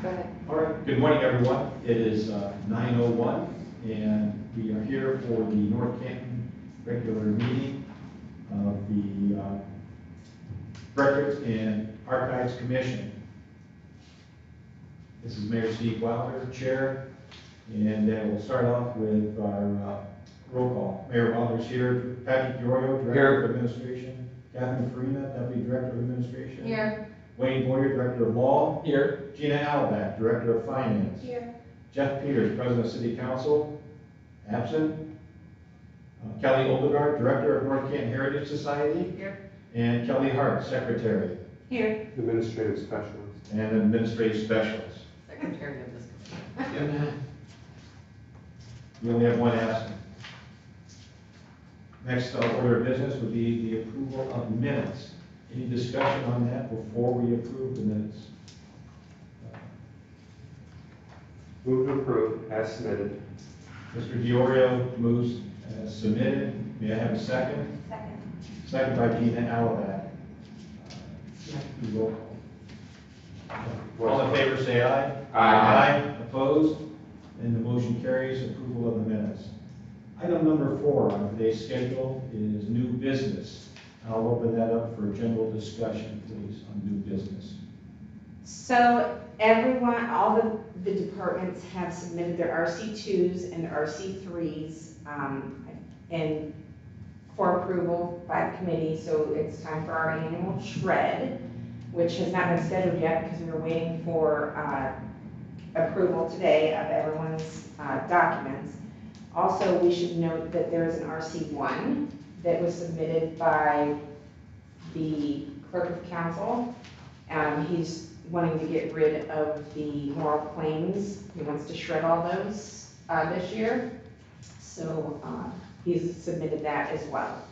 Go ahead. All right, good morning, everyone. It is 9:01, and we are here for the North Canton regular meeting of the Records and Archives Commission. This is Mayor Steve Wilder, Chair, and we'll start off with our roll call. Mayor Wilder's here, Patrick DiOrio, Director of Administration, Catherine Farina, Deputy Director of Administration. Here. Wayne Boyer, Director of Law. Here. Gina Alback, Director of Finance. Here. Jeff Peters, President of City Council, absent. Kelly Oldegard, Director of North Canton Heritage Society. Here. And Kelly Hart, Secretary. Here. Administrative specialist. And Administrative Specialist. Secretary of this committee. We only have one absent. Next order of business would be the approval of minutes. Any discussion on that before we approve the minutes? Move to approve as submitted. Mr. DiOrio moves as submitted. May I have a second? Second. Second by Gina Alback. Roll call. All in favor, say aye. Aye. Opposed? And the motion carries. Approval of the minutes. Item number 4 on today's schedule is new business. I'll open that up for general discussion, please, on new business. So everyone, all the departments have submitted their RC2s and their RC3s and for approval by the committee. So it's time for our annual shred, which has not been scheduled yet because we were waiting for approval today of everyone's documents. Also, we should note that there is an RC1 that was submitted by the clerk of council. He's wanting to get rid of the moral claims. He wants to shred all those this year. So he's submitted that as well.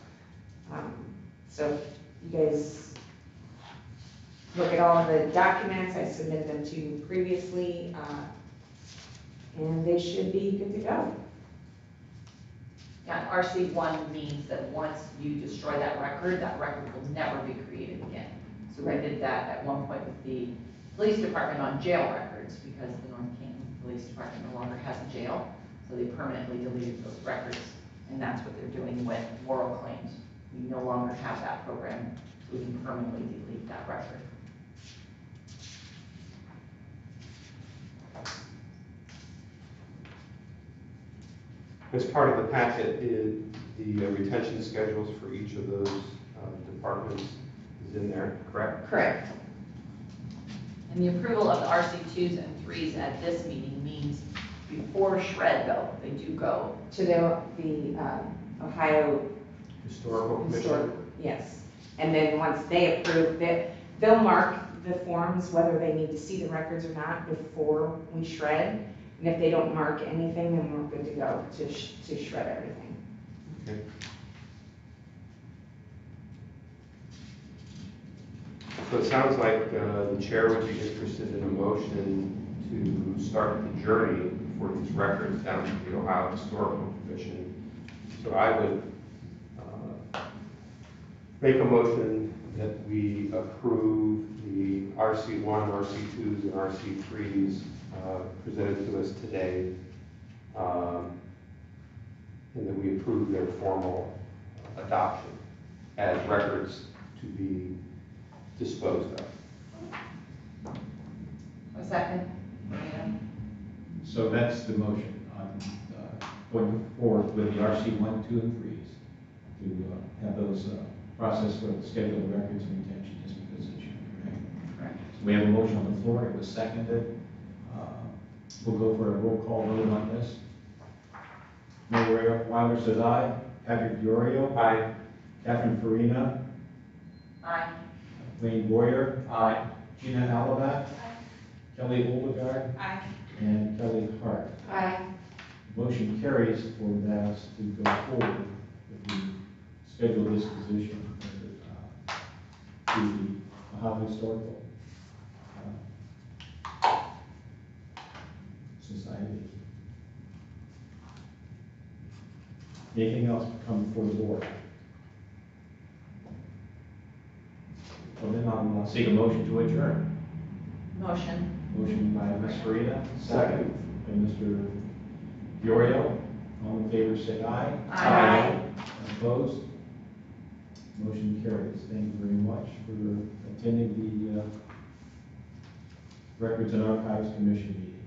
So you guys look at all the documents. I submitted them to you previously, and they should be good to go. Yeah, RC1 means that once you destroy that record will never be created again. So we did that at one point with the police department on jail records because the North Canton Police Department no longer has a jail. So they permanently deleted those records. And that's what they're doing with moral claims. We no longer have that program, so we can permanently delete that record. As part of the packet, the retention schedules for each of those departments is in there, correct? Correct. And the approval of the RC2s and 3s at this meeting means before shred though, they do go. To the Ohio Historical Commission. Historical, yes. And then once they approve it, they'll mark the forms whether they need to see the records or not before we shred. And if they don't mark anything, then we're good to go to shred everything. Okay. So it sounds like the chair would be interested in a motion to start the journey for these records down to the Ohio Historical Commission. So I would make a motion that we approve the RC1, RC2s, and RC3s presented to us today, and that we approve their formal adoption as records to be disposed of. A second? Yeah. So that's the motion on going forward with the RC1, 2, and 3s to have those processed for the schedule of records and retention disposition. Correct. So we have a motion on the floor. It was seconded. We'll go for a roll call vote on this. Mayor Wilder says aye. Patrick DiOrio. Aye. Catherine Farina. Aye. Wayne Boyer. Aye. Gina Alback. Kelly Oldegard. Aye. And Kelly Hart. Aye. Motion carries for that to go forward with the schedule disposition to the Ohio Historical Society. Anything else to come before the board? Well, then I'll seek a motion to adjourn. Motion. Motion by Ms. Farina. Second. By Mr. Diorio. All in favor, say aye. Aye. Opposed? Motion carries. Thank you very much for attending the Records and Archives Commission meeting.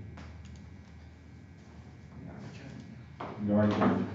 We are adjourned. We are adjourned.